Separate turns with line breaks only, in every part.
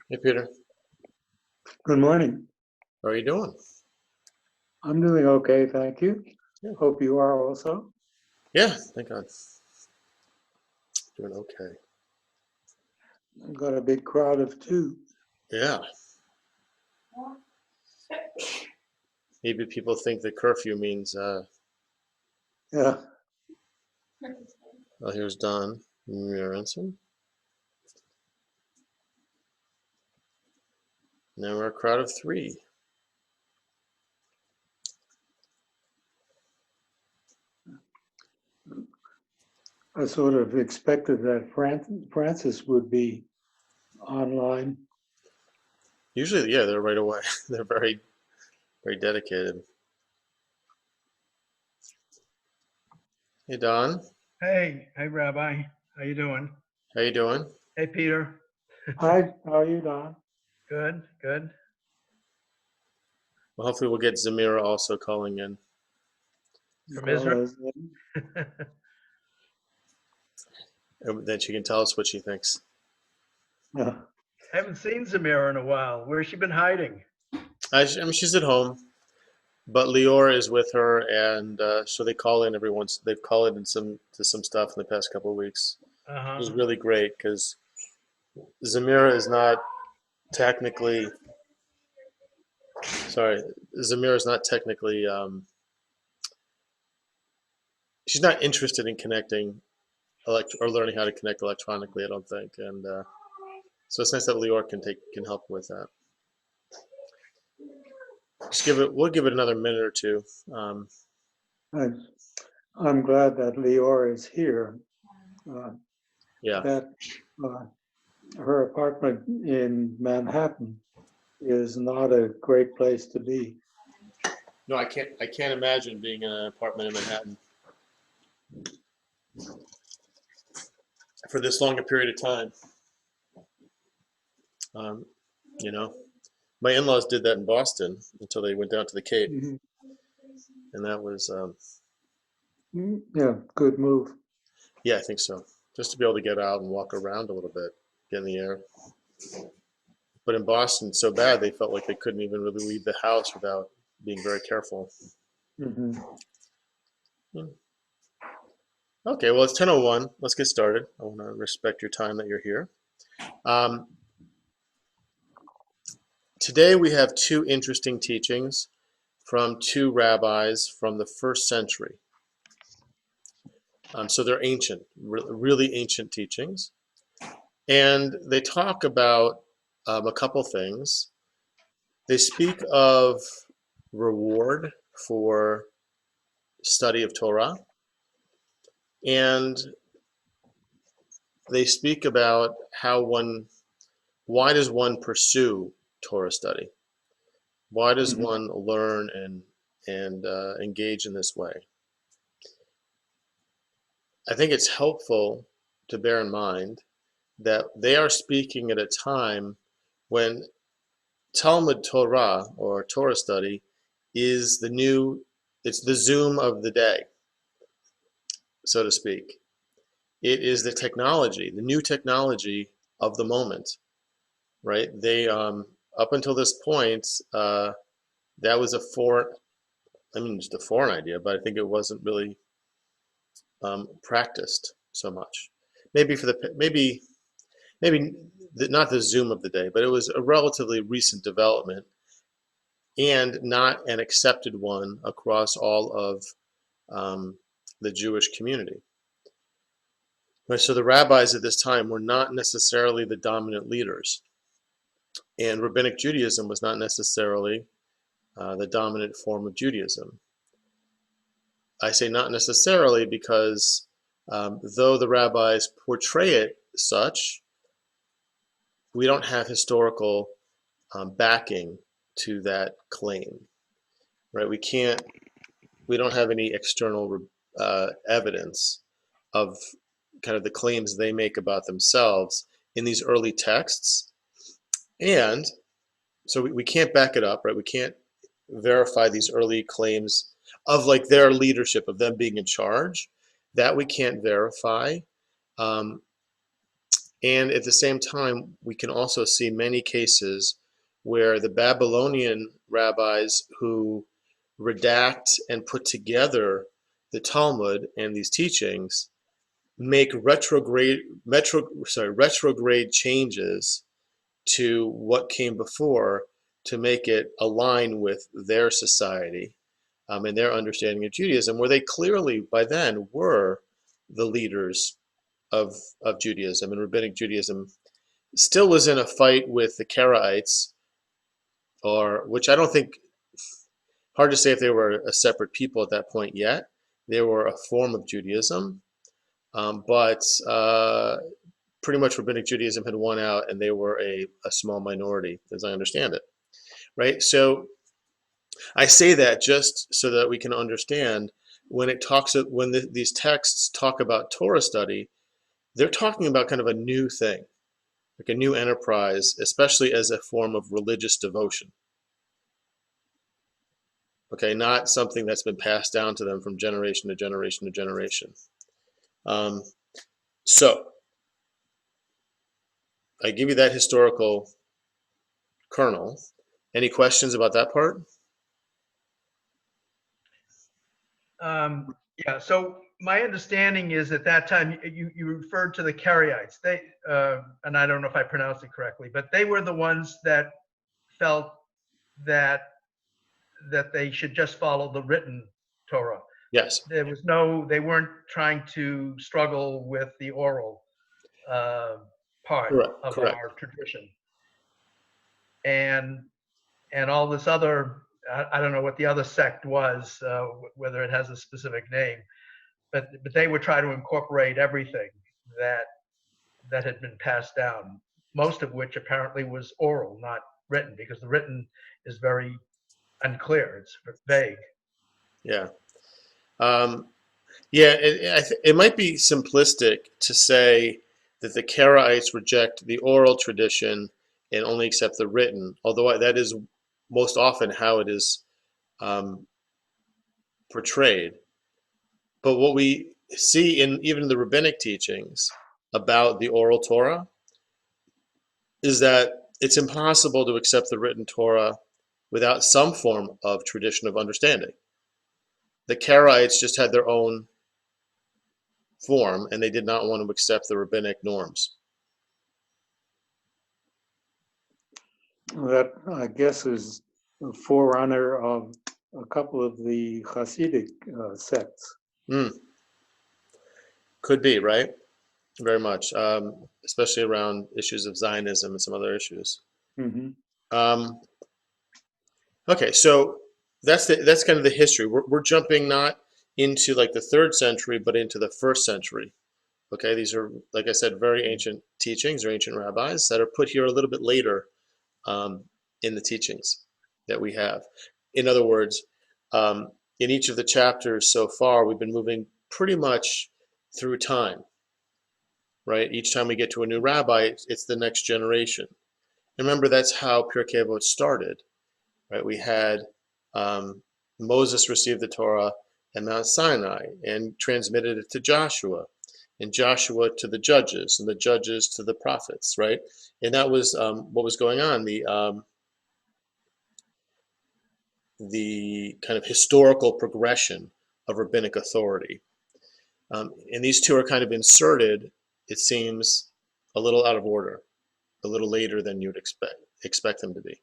Hey Peter,
Good morning.
how are you doing?
I'm doing okay, thank you.
Yeah,
Hope you are also.
yeah, thank God, doing okay.
I've got a big crowd of two.
Yeah, maybe people think that curfew means.
Yeah,
Oh, here's Don Murenson. Now we're a crowd of three.
I sort of expected that Francis would be online.
Usually, yeah, they're right away. They're very, very dedicated. Hey Don,
Hey, Rabbi. How you doing?
how you doing?
Hey, Peter.
Hi, how are you, Don?
Good, good.
Well, hopefully we'll get Zamira also calling in,
As
From
well
Israel?
as
and then she can tell us what she thinks.
uh,
I haven't seen Zamira in a while. Where's she been hiding?
I mean, she's at home, but Lior is with her, and so they call in every once. They've called in some stuff in the past couple of weeks. It was
Uh-huh.
really great because Zamira is not technically sorry. Zamira is not technically. She's not interested in connecting or learning how to connect electronically. I don't think, and so it's nice that Lior can help with that. Just give it. We'll give it another minute or two. Um,
I, I'm glad that Leora is here. Uh,
yeah.
that uh, her apartment in Manhattan is not a great place to be.
No, I can't. I can't imagine being in an apartment in Manhattan for this long a period of time. Um, you know, my in-laws did that in Boston until they went down to the Cape,
Mhm.
and that was
Yeah, good move.
yeah, I think so. Just to be able to get out and walk around a little bit, get in the air. But in Boston, so bad they felt like they couldn't even really leave the house without being very careful.
Hmm.
Hmm. Okay, well it's 10:01. Let's get started. I want to respect your time that you're here. Um, Today we have two interesting teachings from two rabbis from the first century. So they're ancient, really ancient teachings, and they talk about a couple things. They speak of reward for study of Torah, and they speak about why does one pursue Torah study? Why does
Hmm.
one learn and engage in this way? I think it's helpful to bear in mind that they are speaking at a time when Talmud Torah or Torah study is it's the Zoom of the day, so to speak. It is the technology, the new technology of the moment, right? Up until this point, that was I mean, just a foreign idea, but I think it wasn't really practiced so much. Maybe maybe not the Zoom of the day, but it was a relatively recent development and not an accepted one across all of um, the Jewish community. Right, so the rabbis at this time were not necessarily the dominant leaders, and rabbinic Judaism was not necessarily the dominant form of Judaism. I say not necessarily because though the rabbis portray it such, we don't have historical backing to that claim, right? We don't have any external evidence of kind of the claims they make about themselves in these early texts. And so we can't back it up, right? We can't verify these early claims of like their leadership, of them being in charge. That we can't verify. Um, And at the same time, we can also see many cases where the Babylonian rabbis who redact and put together the Talmud and these teachings make retrograde changes to what came before to make it align with their society and their understanding of Judaism, where they clearly by then were the leaders of Judaism, and rabbinic Judaism still was in a fight with the Karaites, or which I don't think, hard to say if they were a separate people at that point yet. They were a form of Judaism, but pretty much rabbinic Judaism had won out, and they were a small minority, as I understand it. Right. So I say that just so that we can understand these texts talk about Torah study, they're talking about kind of a new thing, like a new enterprise, especially as a form of religious devotion. Okay, not something that's been passed down to them from generation to generation to generation. Um, so I give you that historical kernel. Any questions about that part?
Yeah, so my understanding is at that time you referred to the Karaites. They and I don't know if I pronounced it correctly, but they were the ones that felt that they should just follow the written Torah.
Yes.
They weren't trying to struggle with the oral part
Correct.
of
Correct.
our tradition. And all this other, I don't know what the other sect was, whether it has a specific name, but they would try to incorporate everything that had been passed down, most of which apparently was oral, not written, because the written is very unclear. It's vague.
Yeah. Um, yeah. It might be simplistic to say that the Karaites reject the oral tradition and only accept the written, although that is most often how it is um, portrayed. But what we see in even the rabbinic teachings about the oral Torah is that it's impossible to accept the written Torah without some form of tradition of understanding. The Karaites just had their own form, and they did not want to accept the rabbinic norms.
That, I guess, is a forerunner of a couple of the Hasidic sects.
Mm, could be, right? Very much, especially around issues of Zionism and some other issues.
Mm-hmm.
Um, okay, so that's kind of the history. We're jumping not into like the third century, but into the first century. Okay, these are, like I said, very ancient teachings or ancient rabbis that are put here a little bit later in the teachings that we have. In other words, um, in each of the chapters so far, we've been moving pretty much through time, right? Each time we get to a new rabbi, it's the next generation. And remember, that's how Pirkei Avot started, right? We had um, Moses received the Torah at Mount Sinai and transmitted it to Joshua, and Joshua to the judges, and the judges to the prophets, right? And that was what was going on. The kind of historical progression of rabbinic authority. And these two are kind of inserted, it seems, a little out of order, a little later than you would expect them to be.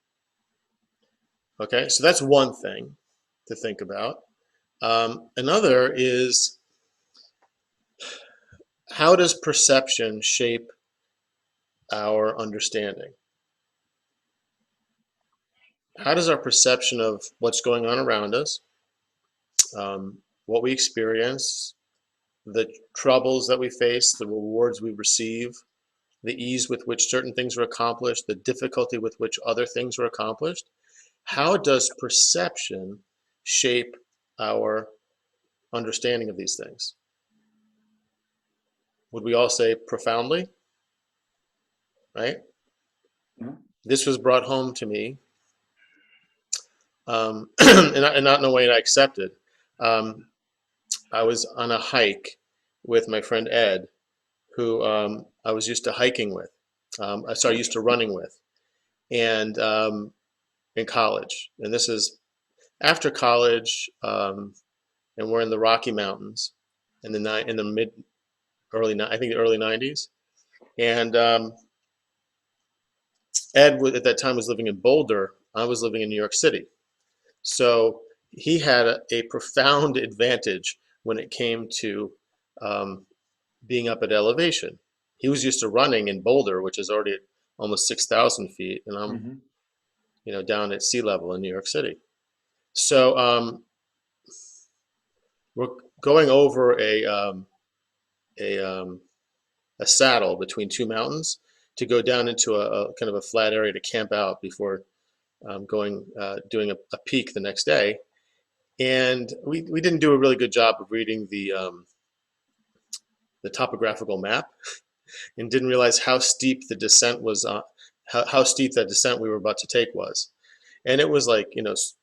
Okay, so that's one thing to think about. Another is, how does perception shape our understanding? How does our perception of what's going on around us, what we experience, the troubles that we face, the rewards we receive, the ease with which certain things are accomplished, the difficulty with which other things are accomplished, how does perception shape our understanding of these things? Would we all say profoundly? Right?
Yeah.
This was brought home to me, and not in a way I accepted. I was on a hike with my friend Ed, who I was used to hiking with. I used to running with, and in college. And this is after college, and we're in the Rocky Mountains in the mid early I think the early '90s. And Ed at that time was living in Boulder. I was living in New York City. So he had a profound advantage when it came to um, being up at elevation. He was used to running in Boulder, which is already at almost 6,000 feet, and I'm,
Hmm.
down at sea level in New York City. So we're going over a a saddle between two mountains to go down into a kind of a flat area to camp out before going doing a peak the next day. And we didn't do a really good job of reading the topographical map and didn't realize how steep the descent was how steep that descent we were about to take was. And it was like,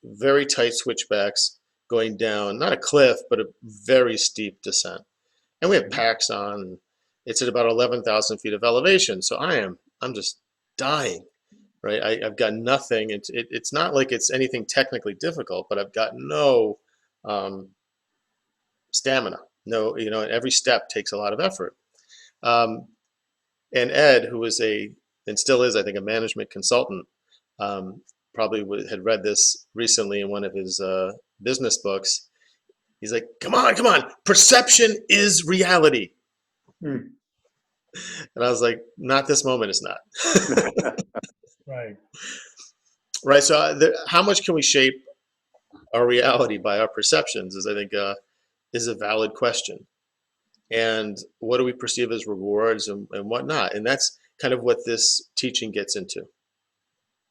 very tight switchbacks going down, not a cliff, but a very steep descent. And we have packs on. And it's at about 11,000 feet of elevation. So I'm just dying, right? I've got nothing. It's not like it's anything technically difficult, but I've got no um, stamina. No, and every step takes a lot of effort. Um, and Ed, who was and still is, I think, a management consultant, um, probably had read this recently in one of his business books. He's like, come on, come on. Perception is reality.
Mm.
And I was like, not this moment, it's not.
Right.
Right. So, how much can we shape our reality by our perceptions is, I think, is a valid question. And what do we perceive as rewards and whatnot? And that's kind of what this teaching gets into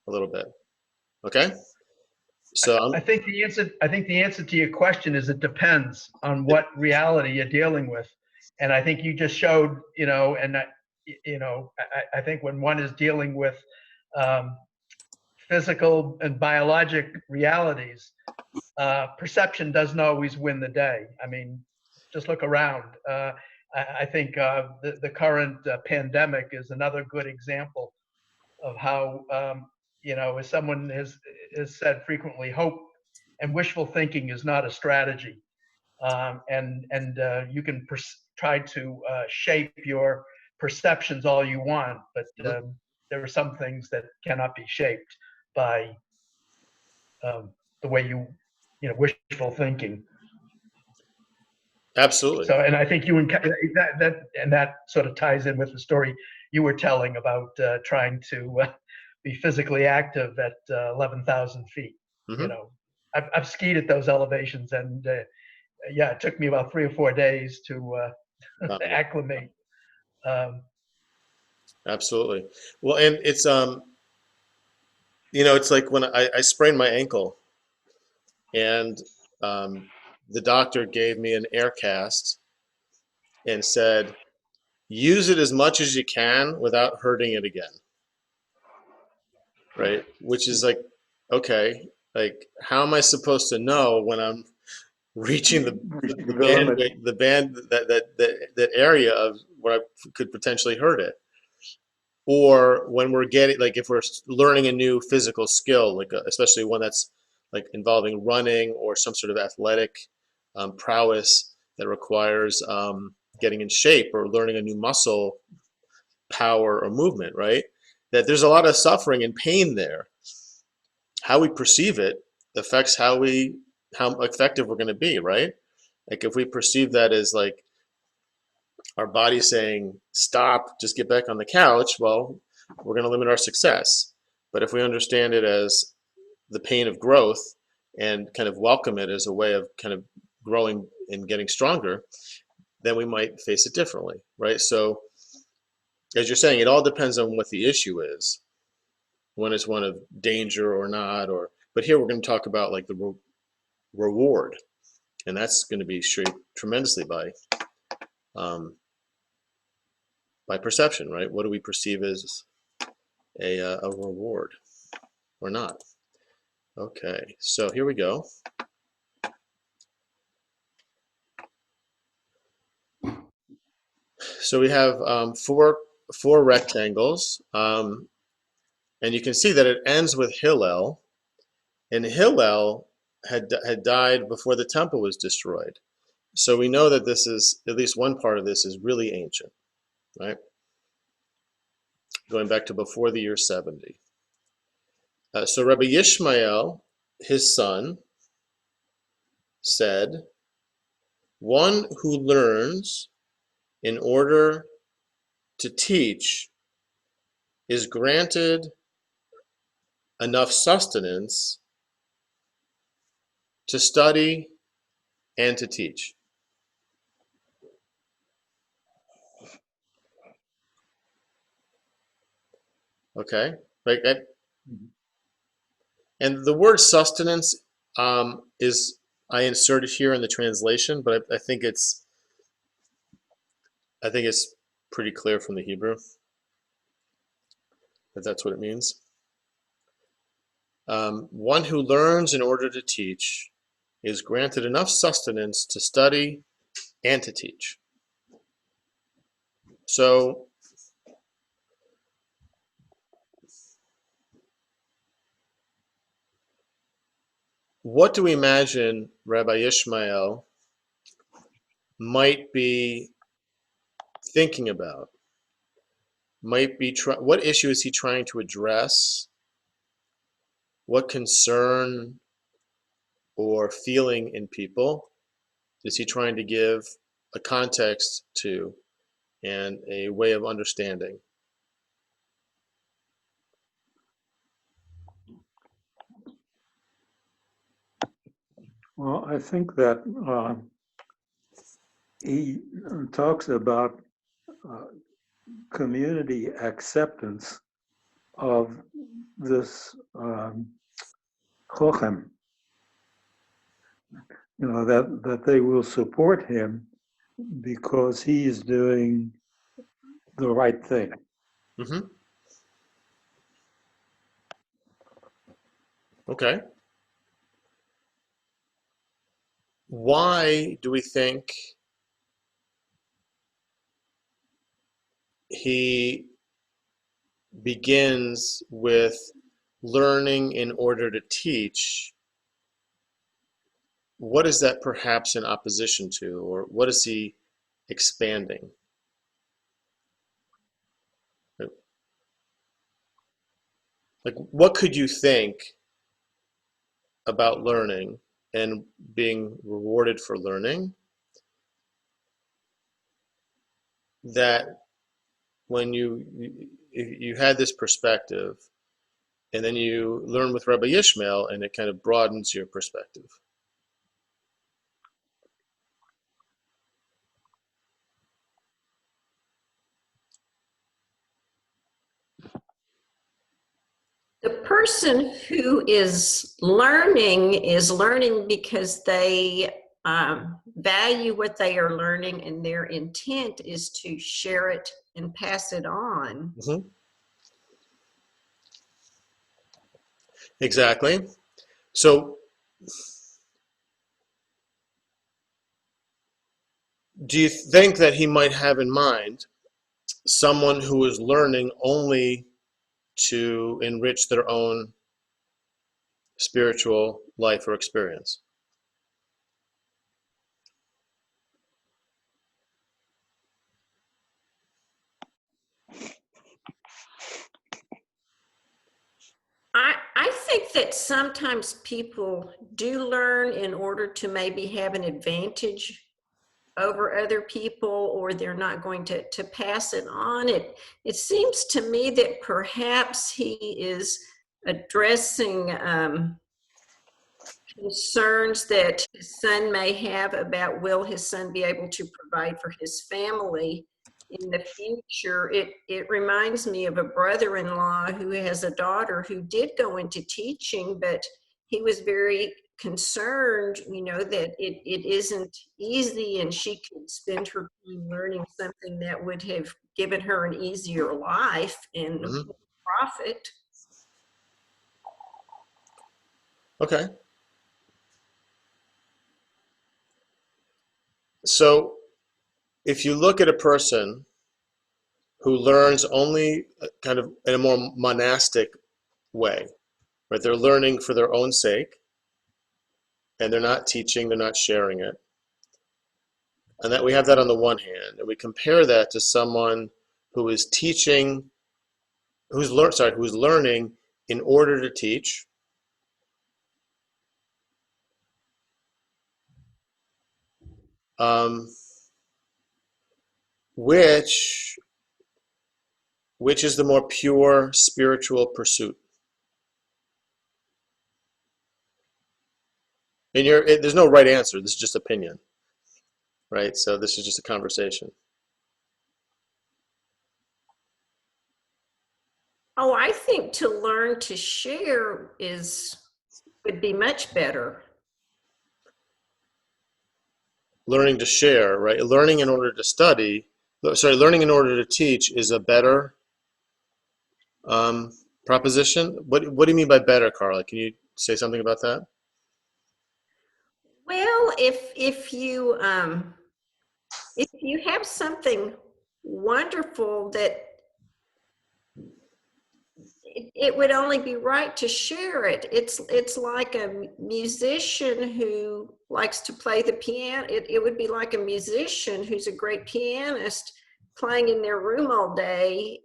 a little bit. Okay. So,
I think the answer to your question is it depends on what reality you're dealing with. And I think you just showed, I think when one is dealing with um, physical and biologic realities, perception doesn't always win the day. I mean, just look around. I think the current pandemic is another good example of how, as someone has said frequently, hope and wishful thinking is not a strategy. And you can try to shape your perceptions all you want, but there are some things that cannot be shaped by the way wishful thinking.
absolutely.
So, and I think that sort of ties in with the story you were telling about trying to be physically active at 11,000 feet. You
Hmm.
know, I've skied at those elevations, and yeah, it took me about 3 or 4 days to acclimate. Um,
Absolutely. Well, and it's like when I sprained my ankle, and um, the doctor gave me an air cast and said, use it as much as you can without hurting it again. Right? Which is like, okay, like how am I supposed to know when I'm reaching the
Reaching the
band
limit.
the band that area of where I could potentially hurt it? Or when we're getting, like, if we're learning a new physical skill, like especially one that's like involving running or some sort of athletic prowess that requires getting in shape or learning a new muscle power or movement, right? That there's a lot of suffering and pain there. How we perceive it affects how effective we're going to be, right? Like if we perceive that as like our body saying stop, just get back on the couch, well, we're going to limit our success. But if we understand it as the pain of growth and kind of welcome it as a way of kind of growing and getting stronger, then we might face it differently, right? So as you're saying, it all depends on what the issue is. When it's one of danger or not, but here we're going to talk about like the reward, and that's going to be shaped tremendously um, by perception, right? What do we perceive as a reward or not? Okay, so here we go. So we have four rectangles, and you can see that it ends with Hillel, and Hillel had died before the temple was destroyed. So we know that this is, at least one part of this is really ancient, right? Going back to before the year 70. So Rabbi Yishmael, his son, said, one who learns in order to teach is granted enough sustenance to study and to teach. Okay, right? And the word sustenance is, I inserted here in the translation, but I think it's pretty clear from the Hebrew that that's what it means. One who learns in order to teach is granted enough sustenance to study and to teach. So what do we imagine Rabbi Ishmael might be thinking about? What issue is he trying to address? What concern or feeling in people is he trying to give a context to and a way of understanding?
Well, I think that he talks about uh, community acceptance of this chochem, that they will support him because he is doing the right thing.
Mm-hmm. Okay. Why do we think he begins with learning in order to teach? What is that perhaps in opposition to, or what is he expanding? Like, what could you think about learning and being rewarded for learning that when you had this perspective and then you learn with Rabbi Ishmael and it kind of broadens your perspective?
The person who is learning because they value what they are learning, and their intent is to share it and pass it on.
Mm-hmm. Exactly. So do you think that he might have in mind someone who is learning only to enrich their own spiritual life or experience?
I think that sometimes people do learn in order to maybe have an advantage over other people, or they're not going to pass it on. It seems to me that perhaps he is addressing concerns that his son may have about, will his son be able to provide for his family in the future. It reminds me of a brother-in-law who has a daughter who did go into teaching, but he was very concerned, that it isn't easy, and she could spend her time learning something that would have given her an easier life and
Mm-hmm.
profit.
Okay. So if you look at a person who learns only kind of in a more monastic way, right? They're learning for their own sake, and they're not teaching, they're not sharing it. And that we have that on the one hand, and we compare that to someone who is teaching, who's learning in order to teach, um, which is the more pure spiritual pursuit. And there's no right answer. This is just opinion, right? So this is just a conversation.
Oh, I think to learn to share would be much better.
Learning to share, right? Learning in order to study, learning in order to teach is a better proposition. What do you mean by better, Carla? Can you say something about that?
Well, if you have something wonderful that it would only be right to share it. It's like a musician who likes to play the piano. It would be like a musician who's a great pianist playing in their room all day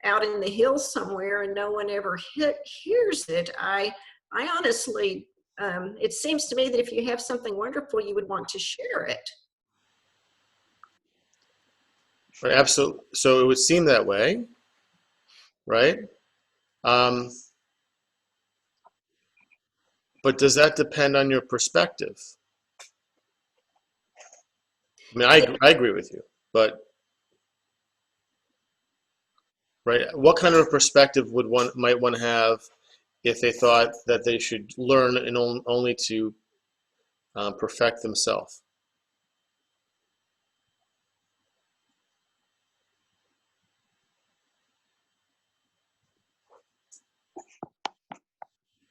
out in the hills somewhere, and no one ever hears it. I honestly, it seems to me that if you have something wonderful, you would want to share it.
Right, absolutely. So it would seem that way, right? But does that depend on your perspective? I mean, I agree with you, but right, what kind of a perspective might one have if they thought that they should learn and only to perfect themselves?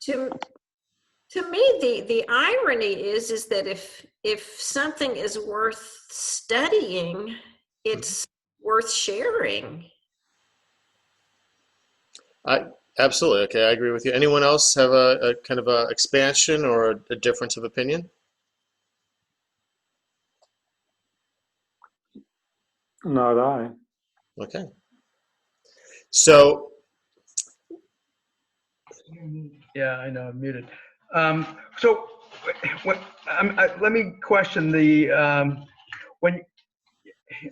To me, the irony is that if something is worth studying, it's worth sharing.
Absolutely. Okay, I agree with you. Anyone else have a kind of a expansion or a difference of opinion?
Not I.
Okay. So,
Yeah, I know, I'm muted. So let me question when,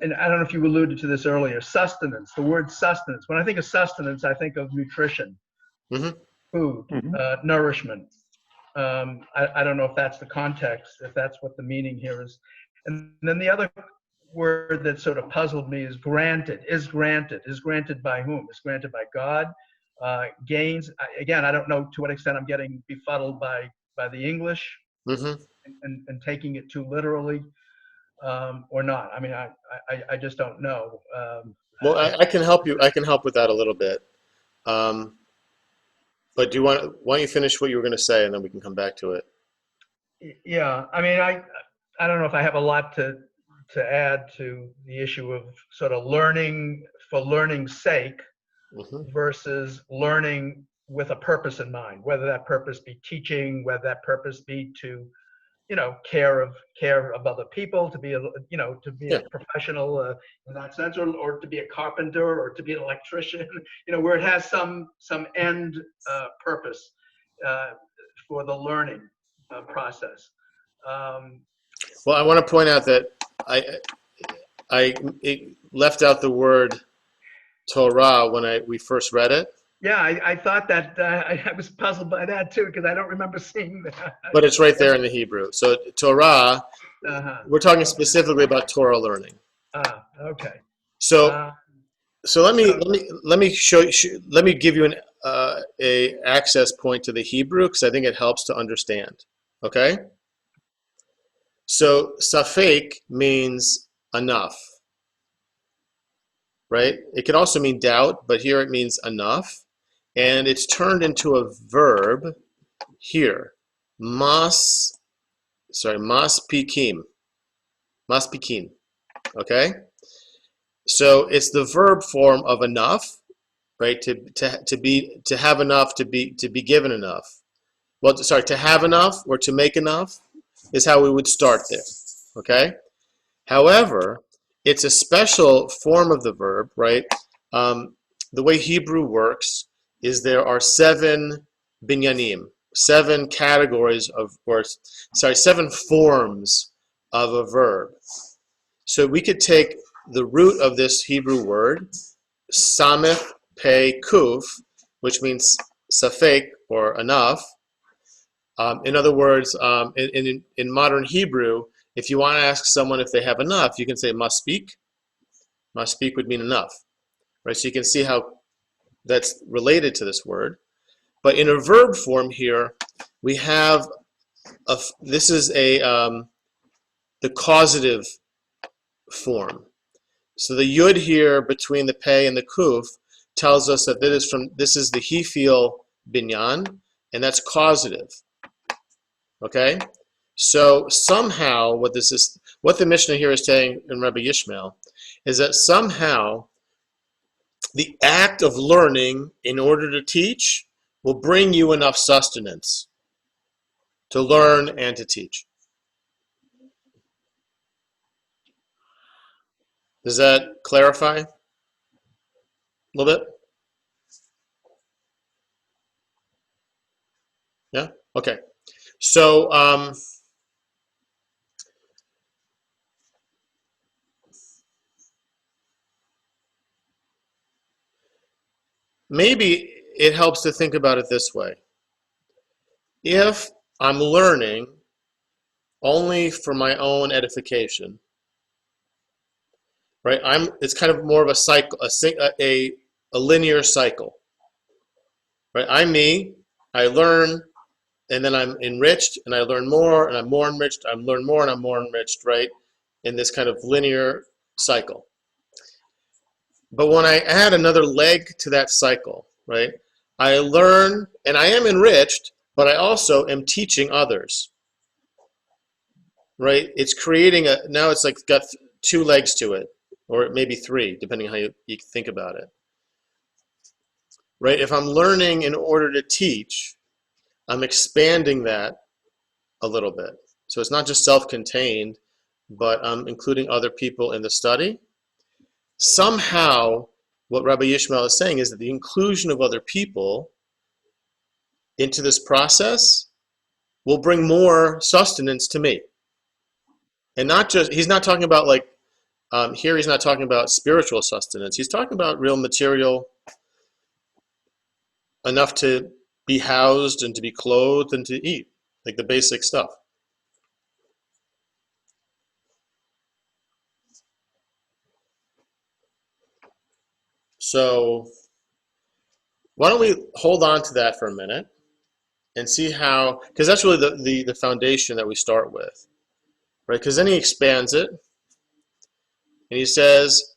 and I don't know if you alluded to this earlier, sustenance, the word sustenance. When I think of sustenance, I think of nutrition, food, nourishment. I don't know if that's the context, if that's what the meaning here is. And then the other word that sort of puzzled me is granted. Is granted. Is granted by whom? Is granted by God? Gains. Again, I don't know to what extent I'm getting befuddled by the English and taking it too literally or not. I mean, I just don't know.
well, I can help you. I can help with that a little bit. But why don't you finish what you were going to say, and then we can come back to it.
Yeah, I mean, I don't know if I have a lot to add to the issue of sort of learning for learning's sake versus learning with a purpose in mind, whether that purpose be teaching, whether that purpose be to, care of other people, to be a professional in that sense, or to be a carpenter, or to be an electrician, where it has some end purpose for the learning process.
Well, I want to point out that I left out the word Torah when we first read it.
Yeah, I thought that I was puzzled by that too, because I don't remember seeing that.
But it's right there in the Hebrew. So Torah, we're talking specifically about Torah learning.
Okay.
So let me give you a access point to the Hebrew, because I think it helps to understand. Okay. So safek means enough, right? It could also mean doubt, but here it means enough. And it's turned into a verb here. Maspikim. Okay? So it's the verb form of enough, right? To have enough, to be given enough. Well, sorry, to have enough or to make enough is how we would start there. Okay. However, it's a special form of the verb, right? The way Hebrew works is there are 7 binyanim, 7 categories of, or sorry, 7 forms of a verb. So we could take the root of this Hebrew word, samech pei kuf, which means safek or enough. In other words, in modern Hebrew, if you want to ask someone if they have enough, you can say maspeak. Maspeak would mean enough, right? So you can see how that's related to this word. But in a verb form here, we have this is the causative form. So the yud here between the pei and the kuf tells us that this is the hefil binyan, and that's causative. Okay, so somehow what the Mishnah here is saying in Rabbi Yishmael is that somehow the act of learning in order to teach will bring you enough sustenance to learn and to teach. Does that clarify a little bit? Yeah? Okay. So maybe it helps to think about it this way. If I'm learning only for my own edification, right? It's kind of more of a cycle, a linear cycle, right? I'm me, I learn, and then I'm enriched, and I learn more, and I'm more enriched, I learn more, and I'm more enriched, right? In this kind of linear cycle. But when I add another leg to that cycle, right? I learn, and I am enriched, but I also am teaching others, right? It's creating now it's like got 2 legs to it, or maybe 3, depending on how you think about it. Right? If I'm learning in order to teach, I'm expanding that a little bit. So it's not just self-contained, but I'm including other people in the study. Somehow, what Rabbi Yishmael is saying is that the inclusion of other people into this process will bring more sustenance to me. And not just, he's not talking about like, here he's not talking about spiritual sustenance. He's talking about real material, enough to be housed and to be clothed and to eat, like the basic stuff. So why don't we hold on to that for a minute and see how, because that's really the foundation that we start with, right? Because then he expands it and he says,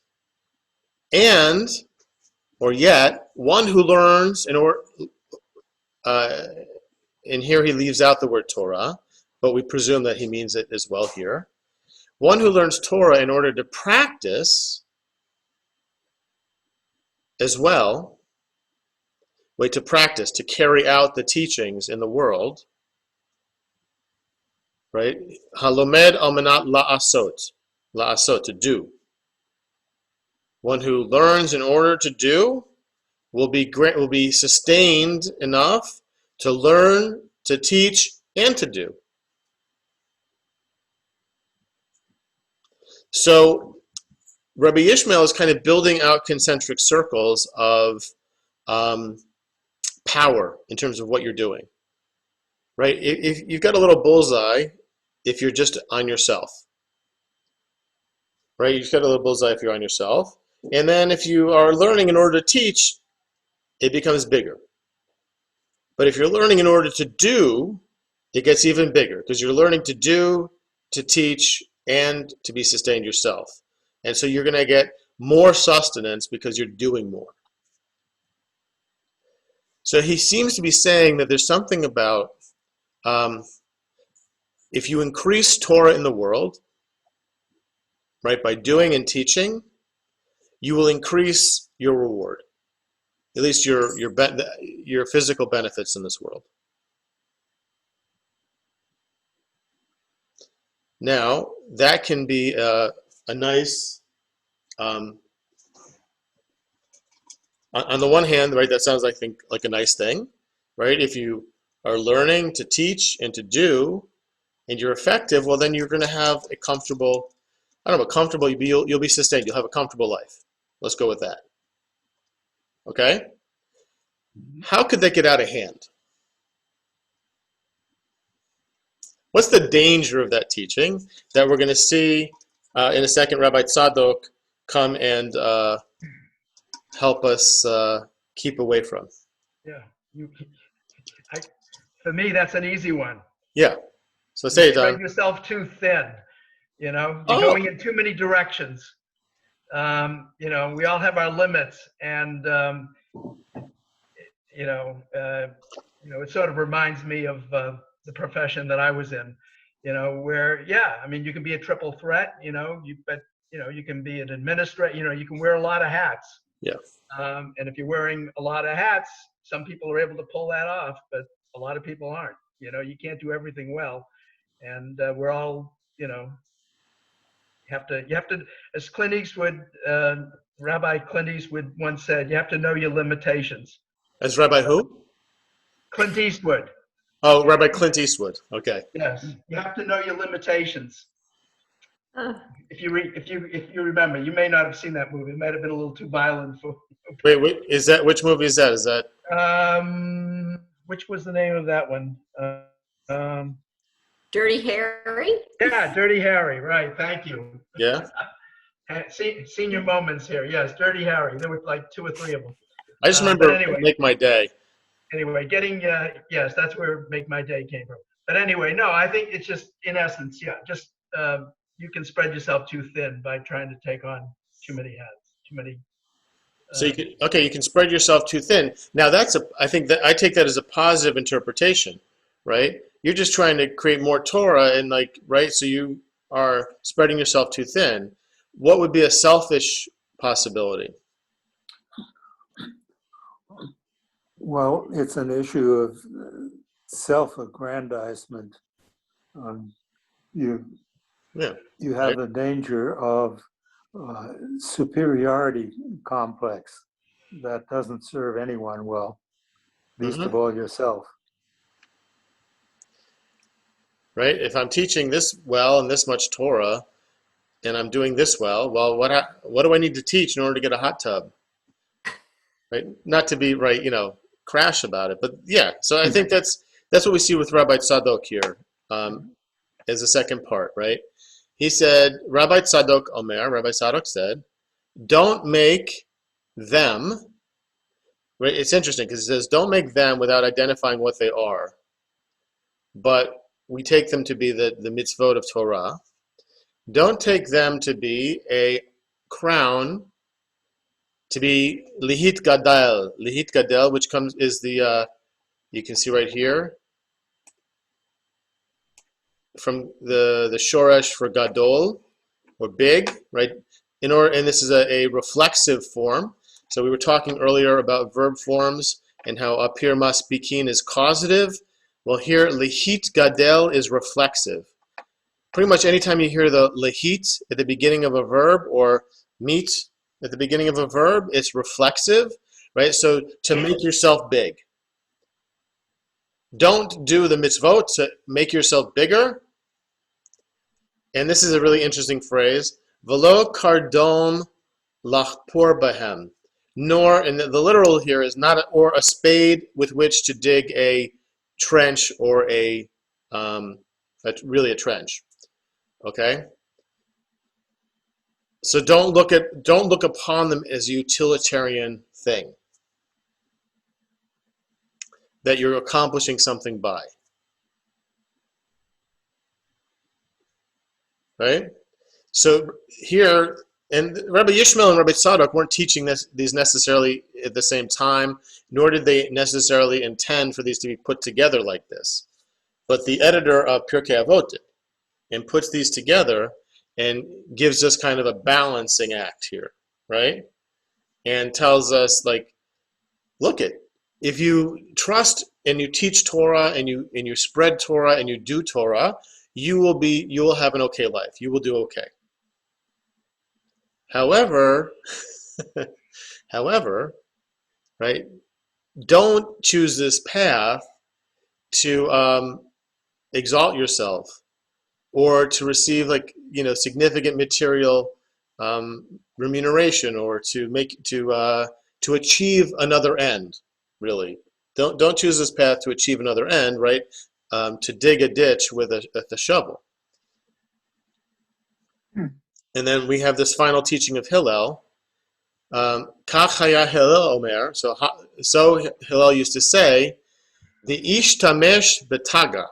and, or yet, one who learns and here he leaves out the word Torah, but we presume that he means it as well here. One who learns Torah in order to practice as well, to practice, to carry out the teachings in the world, right? Halomed almanat la'asot, to do. One who learns in order to do will be sustained enough to learn, to teach, and to do. So Rabbi Yishmael is kind of building out concentric circles of power in terms of what you're doing, right? If you've got a little bullseye, if you're just on yourself, right? You've got a little bullseye if you're on yourself. And then if you are learning in order to teach, it becomes bigger. But if you're learning in order to do, it gets even bigger because you're learning to do, to teach, and to be sustained yourself. And so you're going to get more sustenance because you're doing more. So he seems to be saying that there's something about if you increase Torah in the world, right, by doing and teaching, you will increase your reward, at least your physical benefits in this world. Now, that can be a nice, on the one hand, right, that sounds, I think, like a nice thing, right? If you are learning to teach and to do, and you're effective, well, then you're going to have a comfortable, I don't know, comfortable, you'll be sustained. You'll have a comfortable life. Let's go with that. Okay? How could that get out of hand? What's the danger of that teaching that we're going to see in a second? Rabbi Tzadok come and help us keep away from.
Yeah. For me, that's an easy one.
Yeah. So
You
say it,
spread
Don.
yourself too thin. You're
Oh.
going in too many directions. We all have our limits, and it sort of reminds me of the profession that I was in. Where you can be a triple threat. You can be an administrator. You can wear a lot of hats.
Yeah.
And if you're wearing a lot of hats, some people are able to pull that off, but a lot of people aren't. You can't do everything well, and we're all, you have to, as Clint Eastwood, Rabbi Clint Eastwood once said, you have to know your limitations.
As Rabbi who?
Clint Eastwood.
Oh, Rabbi Clint Eastwood. Okay.
Yes, you have to know your limitations.
Uh,
If you remember, you may not have seen that movie. It might have been a little too violent for.
Wait, which movie is that? Is that?
Which was the name of that one?
Dirty Harry?
Yeah, Dirty Harry. Right. Thank you.
Yeah.
Senior moments here. Yes, Dirty Harry. There were like 2 or 3 of them.
I just remember Make My Day.
Anyway, yes, that's where Make My Day came from. But anyway, no, I think it's just, in essence, just you can spread yourself too thin by trying to take on too many hats, too many.
So you can spread yourself too thin. Now I think that I take that as a positive interpretation, right? You're just trying to create more Torah and right? So you are spreading yourself too thin. What would be a selfish possibility?
Well, it's an issue of self-aggrandizement. You have the danger of superiority complex that doesn't serve anyone well, least of all yourself.
Right? If I'm teaching this well and this much Torah, and I'm doing this well, what do I need to teach in order to get a hot tub? Right? Not to be crash about it, but yeah. So I think that's what we see with Rabbi Tzadok here, as a second part, right? He said, Rabbi Tzadok said, don't make them, right? It's interesting because it says, don't make them without identifying what they are. But we take them to be the mitzvot of Torah. Don't take them to be a crown, to be lihit gadel, which is the, you can see right here, from the shoresh for gadol, or big, right? And this is a reflexive form. So we were talking earlier about verb forms and how apir maspikin is causative. Well, here lihit gadel is reflexive. Pretty much anytime you hear the lihit at the beginning of a verb or meet at the beginning of a verb, it's reflexive, right? So to make yourself big. Don't do the mitzvot to make yourself bigger. And this is a really interesting phrase. Velo kardom lachpor bahem. Nor, and the literal here is not a spade with which to dig a trench or really a trench. Okay? So don't look upon them as a utilitarian thing that you're accomplishing something by. Right? So here, and Rabbi Yishmael and Rabbi Tzadok weren't teaching these necessarily at the same time, nor did they necessarily intend for these to be put together like this. But the editor of Pirkei Avot did, and puts these together and gives us kind of a balancing act here, right? and tells us like, look it, if you trust and you teach Torah and you spread Torah and you do Torah, you will have an okay life. You will do okay. However, however, right? Don't choose this path to exalt yourself or to receive like significant material remuneration or to achieve another end. Really, don't choose this path to achieve another end, right? To dig a ditch with a shovel. And then we have this final teaching of Hillel. Kach haya Hillel omer. So Hillel used to say, the ish tamesh betaga,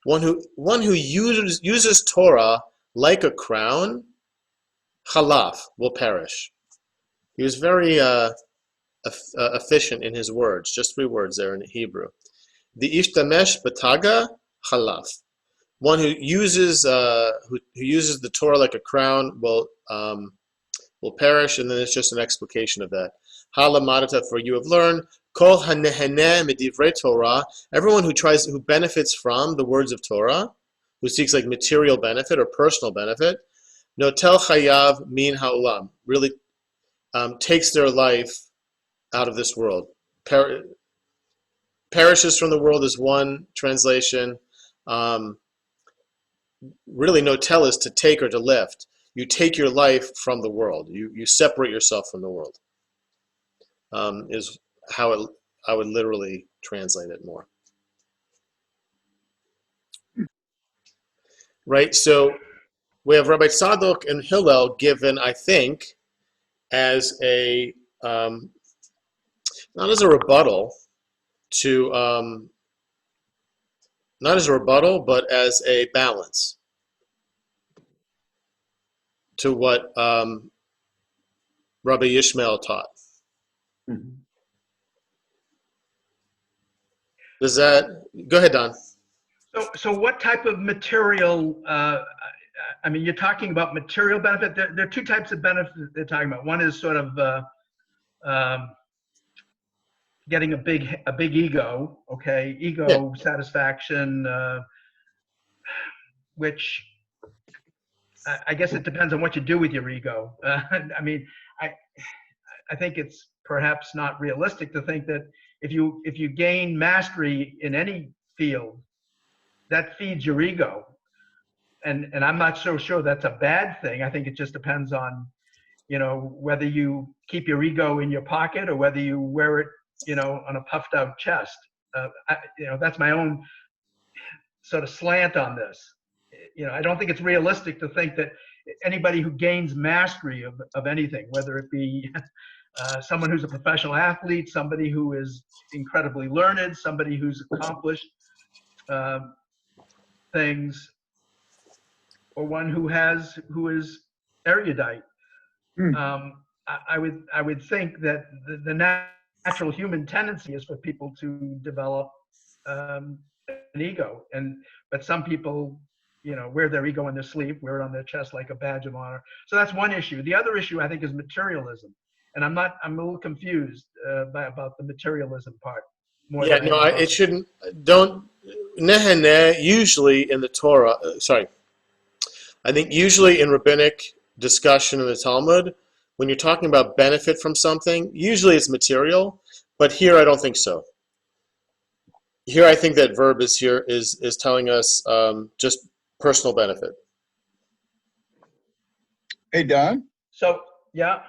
one who uses Torah like a crown, chalaf, will perish. He was very efficient in his words. Just 3 words there in Hebrew. The ishtamesh betaga chalaf. One who uses the Torah like a crown will perish, and then it's just an explication of that. Halamadata, for you have learned, kol hanehene medivrei Torah. Everyone who benefits from the words of Torah, who seeks like material benefit or personal benefit, notel chayav min haolam, really takes their life out of this world. Perishes from the world is one translation. Really, notel is to take or to lift. You take your life from the world. You separate yourself from the world. Is how I would literally translate it more. Right? So we have Rabbi Tzadok and Hillel given, I think, as a not as a rebuttal to not as a rebuttal, but as a balance to what Rabbi Yishmael taught.
Mhm.
Does that go ahead, Don?
So what type of material, I mean, you're talking about material benefit. There are 2 types of benefits they're talking about. One is sort of getting a big ego, okay? Ego satisfaction, which I guess it depends on what you do with your ego. I mean, I think it's perhaps not realistic to think that if you gain mastery in any field, that feeds your ego. And I'm not so sure that's a bad thing. I think it just depends on, whether you keep your ego in your pocket or whether you wear it, on a puffed out chest. That's my own sort of slant on this. I don't think it's realistic to think that anybody who gains mastery of anything, whether it be someone who's a professional athlete, somebody who is incredibly learned, somebody who's accomplished things, or one who is erudite. I would think that the natural human tendency is for people to develop an ego, but some people, wear their ego on their sleeve, wear it on their chest like a badge of honor. So that's one issue. The other issue I think is materialism, and I'm a little confused about the materialism part.
Yeah, no, it shouldn't. Don't nehene usually in the Torah. Sorry, I think usually in rabbinic discussion in the Talmud, when you're talking about benefit from something, usually it's material, but here I don't think so. Here I think that verb is telling us just personal benefit.
Hey, Don.
So, yeah.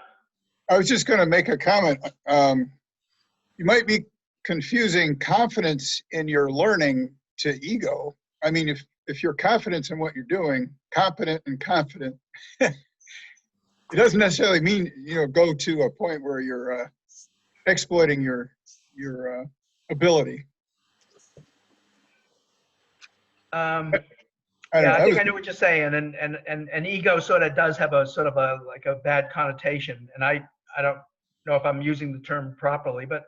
I was just going to make a comment. You might be confusing confidence in your learning to ego. I mean, if you're confident in what you're doing, competent and confident, it doesn't necessarily mean, go to a point where you're exploiting your ability.
I think I know what you're saying, and ego sort of does have a sort of like a bad connotation, and I don't know if I'm using the term properly, but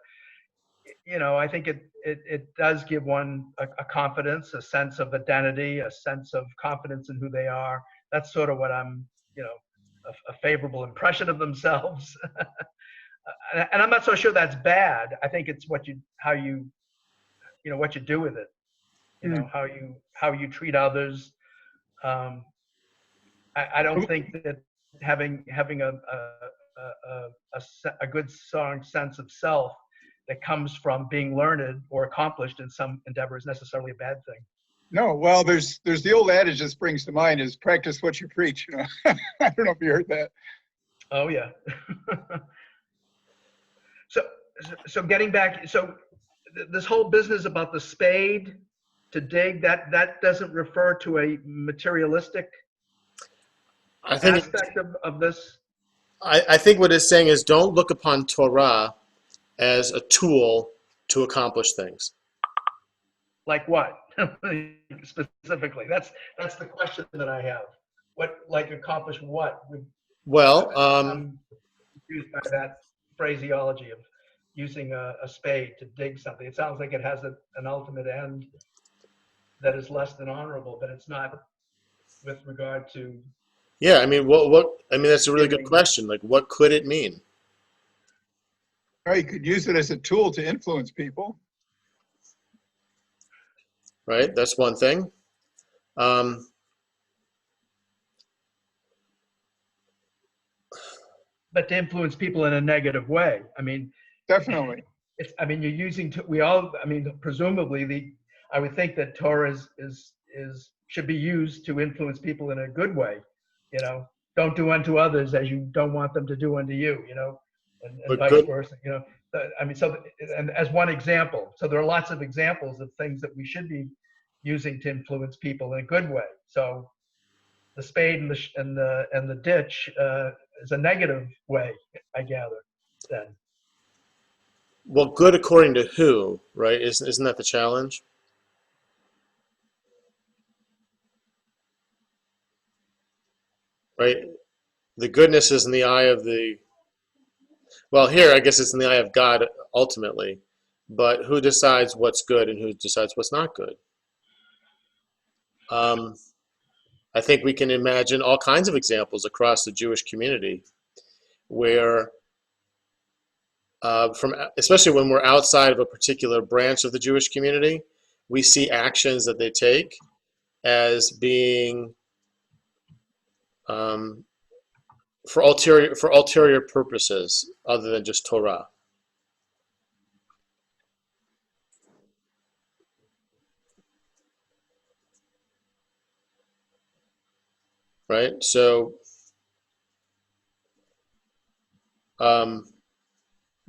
I think it does give one a confidence, a sense of identity, a sense of confidence in who they are. That's sort of what I'm, a favorable impression of themselves. And I'm not so sure that's bad. I think it's what how you what you do with it. How you treat others. I don't think that having a good strong sense of self that comes from being learned or accomplished in some endeavor is necessarily a bad thing.
No, well, there's the old adage that springs to mind is practice what you preach. I don't know if you heard that.
Oh yeah. So getting back, this whole business about the spade to dig, that doesn't refer to a materialistic
I think
aspect of this.
I think what it's saying is don't look upon Torah as a tool to accomplish things.
Like what? Specifically, that's the question that I have. What, like, accomplish what?
Well,
I'm confused by that phraseology of using a spade to dig something. It sounds like it has an ultimate end that is less than honorable, but it's not with regard to.
yeah, I mean, I mean, that's a really good question. Like, what could it mean?
Or you could use it as a tool to influence people.
Right? That's one thing.
But to influence people in a negative way. I mean,
Definitely.
you're using, I mean, presumably I would think that Torah should be used to influence people in a good way. Don't do unto others as you don't want them to do unto you, and vice versa, I mean, and as one example, so there are lots of examples of things that we should be using to influence people in a good way. So the spade and the ditch is a negative way, I gather, then.
Well, good according to who, right? Isn't that the challenge? Right? The goodness is in the eye of well, here, I guess it's in the eye of God ultimately. But who decides what's good and who decides what's not good? I think we can imagine all kinds of examples across the Jewish community where, especially when we're outside of a particular branch of the Jewish community, we see actions that they take as being for ulterior purposes other than just Torah. Right? So,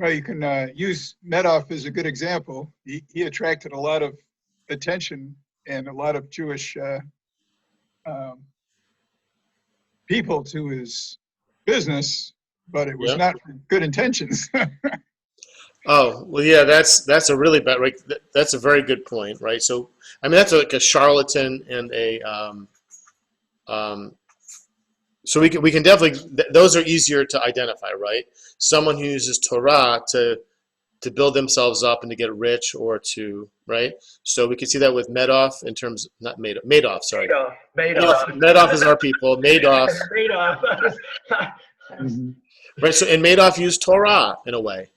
Well, you can use Medoff as a good example. He attracted a lot of attention and a lot of Jewish people to his business, but it was not for good intentions.
oh, well, yeah, that's a really bad, right? That's a very good point, right? So, I mean, that's like a charlatan and so we can definitely, those are easier to identify, right? Someone who uses Torah to build themselves up and to get rich or to, right? So we can see that with Madoff in terms, not Madoff, sorry. Madoff is our people. Madoff. Right, so, and Madoff used Torah in a way.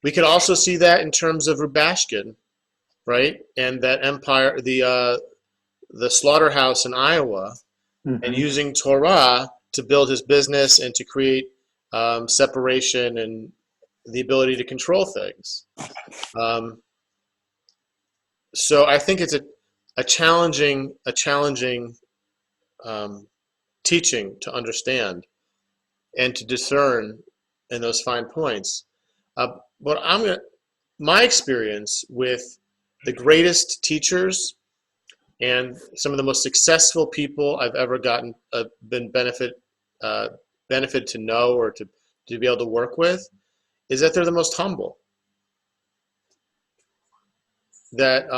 We could also see that in terms of Rubashkin, right? And that empire, the slaughterhouse in Iowa, and using Torah to build his business and to create separation and the ability to control things. So I think it's a challenging teaching to understand and to discern in those fine points. But my experience with the greatest teachers and some of the most successful people I've ever been benefited to know or to be able to work with is that they're the most humble. That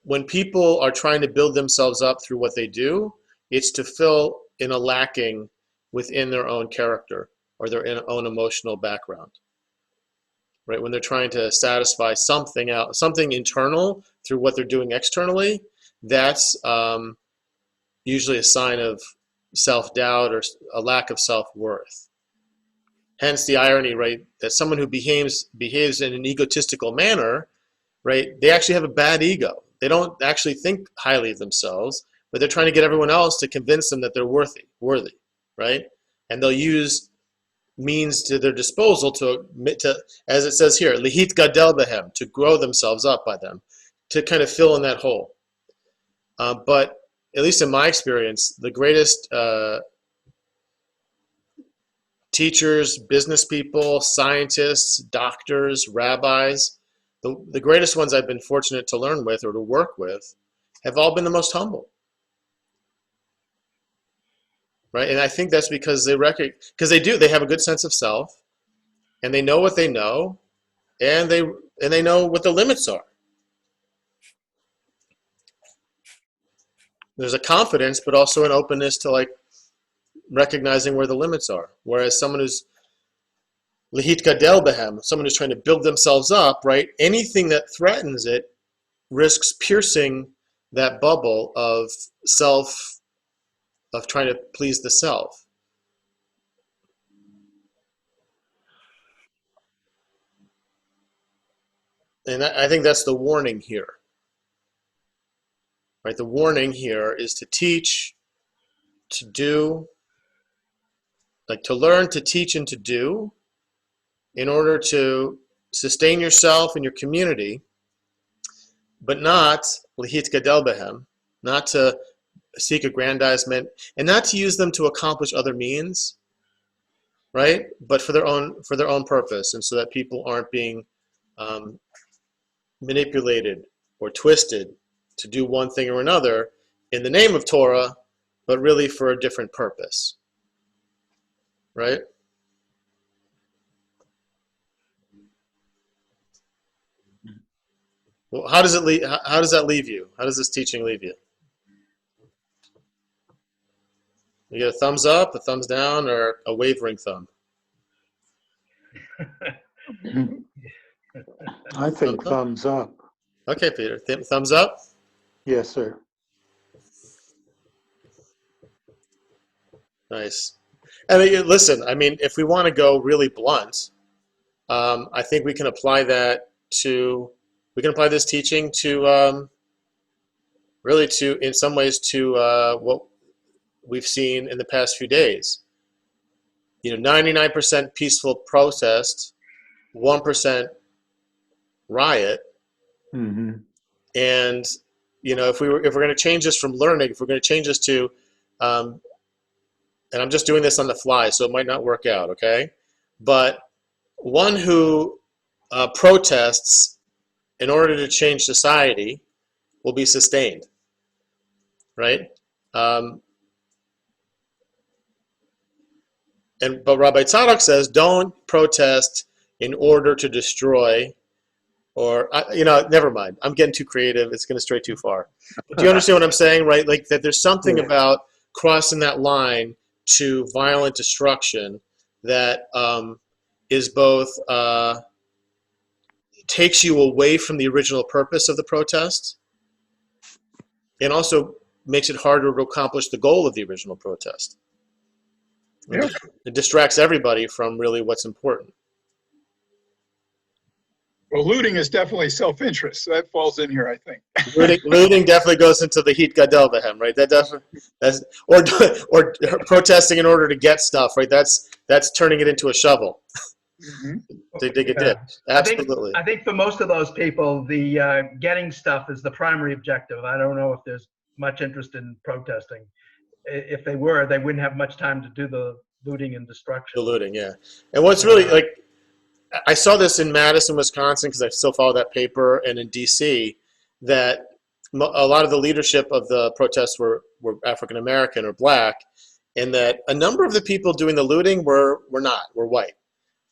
when people are trying to build themselves up through what they do, it's to fill in a lacking within their own character or their own emotional background. Right? When they're trying to satisfy something internal through what they're doing externally, that's usually a sign of self-doubt or a lack of self-worth. Hence the irony, right? That someone who behaves in an egotistical manner, right? They actually have a bad ego. They don't actually think highly of themselves, but they're trying to get everyone else to convince them that they're worthy, right? And they'll use means to their disposal to, as it says here, lihit gadel behem, to grow themselves up by them, to kind of fill in that hole. But at least in my experience, the greatest teachers, business people, scientists, doctors, rabbis, the greatest ones I've been fortunate to learn with or to work with have all been the most humble. Right? And I think that's because they have a good sense of self, and they know what they know, and they know what the limits are. There's a confidence, but also an openness to like recognizing where the limits are. Whereas someone who's lihit gadel behem, someone who's trying to build themselves up, right? Anything that threatens it risks piercing that bubble of self, of trying to please the self. And I think that's the warning here. Right? The warning here is to teach, to do, like to learn, to teach, and to do in order to sustain yourself and your community, but not lihit gadel behem, not to seek aggrandizement, and not to use them to accomplish other means, right? But for their own purpose, and so that people aren't being manipulated or twisted to do one thing or another in the name of Torah, but really for a different purpose, right? Well, how does that leave you? How does this teaching leave you? You get a thumbs up, a thumbs down, or a wavering thumb?
I think thumbs up.
Okay, Peter. Thumbs up?
Yes, sir.
Nice. I mean, listen, I mean, if we want to go really blunt, I think we can apply this teaching to, really to, in some ways, to what we've seen in the past few days. 99% peaceful protest, 1% riot.
Mm-hmm.
And, if we're going to change this from learning, if we're going to change this to, and I'm just doing this on the fly, so it might not work out, okay? But one who protests in order to change society will be sustained, right? But Rabbi Tzadok says, don't protest in order to destroy, or never mind. I'm getting too creative. It's going to stray too far. But do you understand what I'm saying, right? Like that there's something about crossing that line to violent destruction that is both takes you away from the original purpose of the protest and also makes it harder to accomplish the goal of the original protest.
Yeah.
It distracts everybody from really what's important.
Well, looting is definitely self-interest. So that falls in here, I think.
Looting definitely goes into the heat gadel behem, right? That's or protesting in order to get stuff, right? That's turning it into a shovel.
Mm-hmm.
To dig a ditch. Absolutely.
I think for most of those people, the getting stuff is the primary objective. I don't know if there's much interest in protesting. If they were, they wouldn't have much time to do the looting and destruction.
The looting, yeah. And what's really like, I saw this in Madison, Wisconsin, because I still follow that paper, and in D.C., that a lot of the leadership of the protests were African American or black, and that a number of the people doing the looting were white,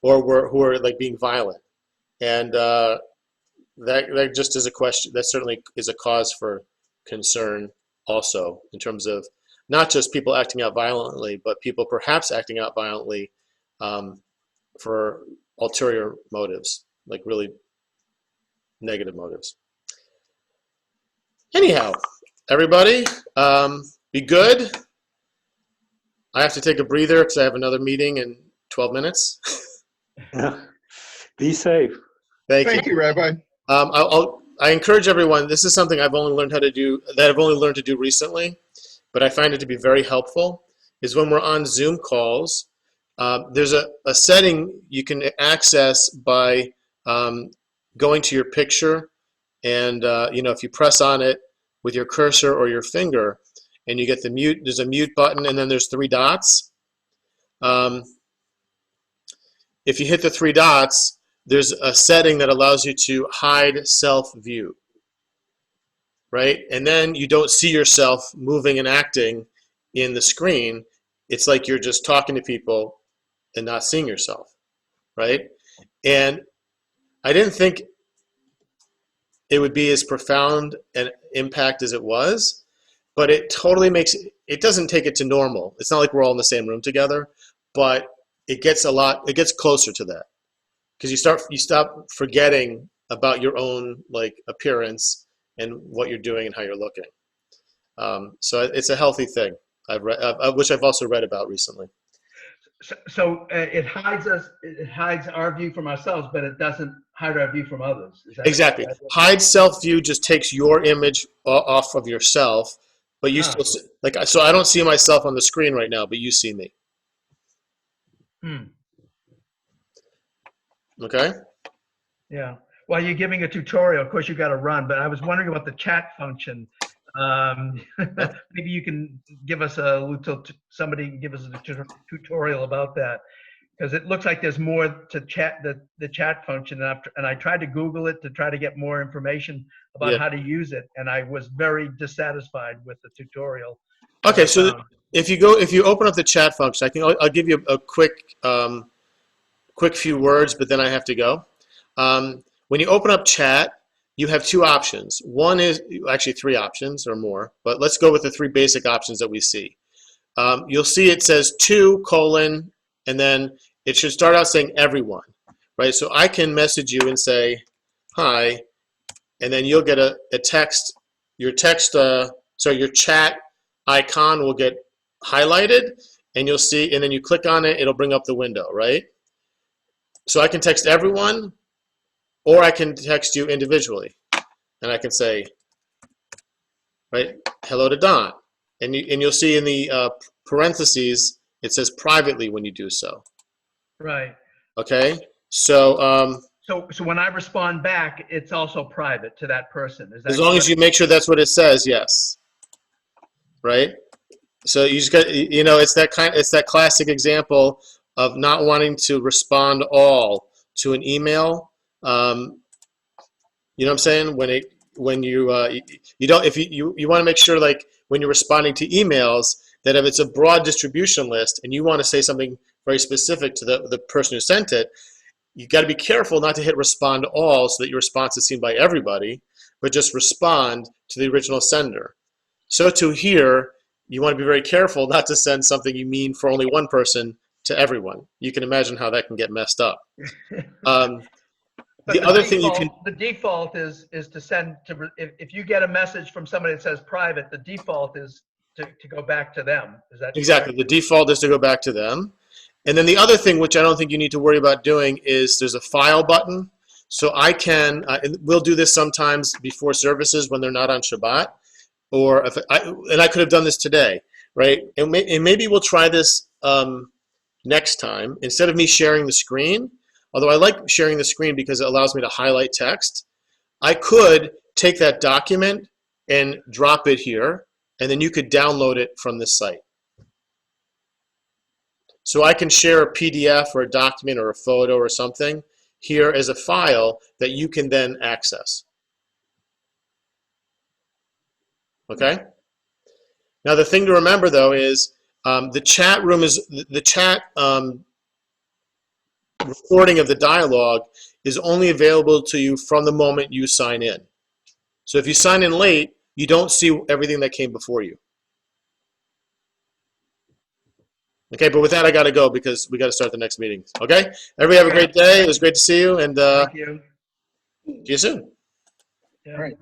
or who were like being violent, and that just is a question. That certainly is a cause for concern, also in terms of not just people acting out violently, but people perhaps acting out violently for ulterior motives, like really negative motives. Anyhow, everybody, be good. I have to take a breather because I have another meeting in 12 minutes.
Be safe.
Thank you.
Thank you, Rabbi.
I encourage everyone. This is something I've only learned how to do, that I've only learned to do recently, but I find it to be very helpful, is when we're on Zoom calls, there's a setting you can access by going to your picture, and if you press on it with your cursor or your finger, and you get the mute, there's a mute button, and then there's 3 dots. If you hit the 3 dots, there's a setting that allows you to hide self-view, right? And then you don't see yourself moving and acting in the screen. It's like you're just talking to people and not seeing yourself, right? And I didn't think it would be as profound an impact as it was, but it totally makes it doesn't take it to normal. It's not like we're all in the same room together, but it gets closer to that, because you stop forgetting about your own appearance and what you're doing and how you're looking. So it's a healthy thing. Which I've also read about recently.
So it hides us. It hides our view from ourselves, but it doesn't hide our view from others.
Exactly. Hide self-view just takes your image off of yourself, but you still so I don't see myself on the screen right now, but you see me. Okay.
Yeah. While you're giving a tutorial, of course you got to run. But I was wondering about the chat function. Maybe you can give us somebody can give us a tutorial about that, because it looks like there's more to the chat function. And I tried to Google it to try to get more information about how to use it, and I was very dissatisfied with the tutorial.
Okay, so if you open up the chat function, I'll give you a quick few words, but then I have to go. When you open up chat, you have 2 options. One is actually 3 options or more, but let's go with the 3 basic options that we see. You'll see it says to : and then it should start out saying everyone, right? So I can message you and say hi, and then you'll get a text. Your chat icon will get highlighted, and you'll see, and then you click on it, it'll bring up the window, right? So I can text everyone, or I can text you individually, and I can say, right, hello to Don, and you'll see in the parentheses it says privately when you do so.
Right.
Okay. So
So when I respond back, it's also private to that person. Is that
as long as you make sure that's what it says, yes. Right. So you just got, it's that classic example of not wanting to respond all to an email. You know what I'm saying? When you don't, if you want to make sure, like when you're responding to emails, that if it's a broad distribution list and you want to say something very specific to the person who sent it, you got to be careful not to hit respond all so that your response is seen by everybody, but just respond to the original sender. So to here, you want to be very careful not to send something you mean for only one person to everyone. You can imagine how that can get messed up.
But the default is to send to, if you get a message from somebody that says private, the default is to go back to them. Is that
exactly
correct?
The default is to go back to them. And then the other thing, which I don't think you need to worry about doing, is there's a file button. So I can, and we'll do this sometimes before services when they're not on Shabbat, or I could have done this today, right? And maybe we'll try this next time. Instead of me sharing the screen, although I like sharing the screen because it allows me to highlight text, I could take that document and drop it here, and then you could download it from this site. So I can share a PDF or a document or a photo or something here as a file that you can then access. Okay? Now the thing to remember though is the chat room is the chat recording of the dialogue is only available to you from the moment you sign in. So if you sign in late, you don't see everything that came before you. Okay, but with that, I got to go because we got to start the next meeting. Okay? Everybody have a great day. It was great to see you, and
Thank you.
see you soon.
Yeah.
All right.